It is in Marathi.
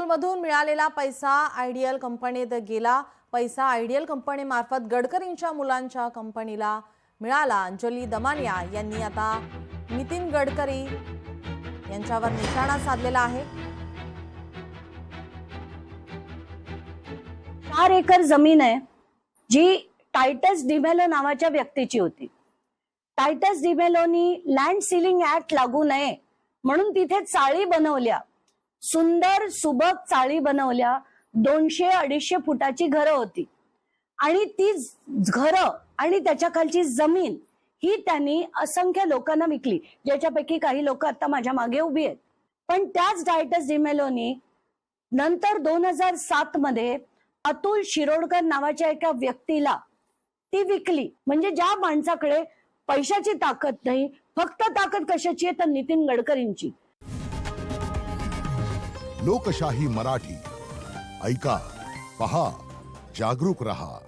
मधून मिळालेला पैसा आयडियल कंपनीत गेला। पैसा आयडियल कंपनीमार्फत गडकरींच्या मुलांच्या कंपनीला मिळाला। अंजली दमानिया यांनी आता नितीन गडकरी यांच्यावर निशाणा साधलेला आहे। 4 एकर जमीन आहे जी टायटस डिमेलो नावाच्या व्यक्तीची होती। टायटस डिमेलोनी लँड सीलिंग ऍक्ट लागू नये म्हणून तिथे चाळी बनवल्या, सुंदर सुबक चाळी बनवल्या। 200-250 फुटाची घरं होती आणि ती घरं आणि त्याच्या खालची जमीन ही त्यांनी असंख्य लोकांना विकली, ज्याच्यापैकी काही लोक आता माझ्या मागे उभी आहेत। पण त्याच टायटस डिमेलोनी नंतर 2007 मध्ये अतुल शिरोडकर नावाच्या एका व्यक्तीला ती विकली। म्हणजे ज्या माणसाकडे पैशाची ताकद नाही, फक्त ताकद कशाची आहे तर नितीन गडकरींची। लोकशाही मराठी ऐका, पहा, जागरूक रहा।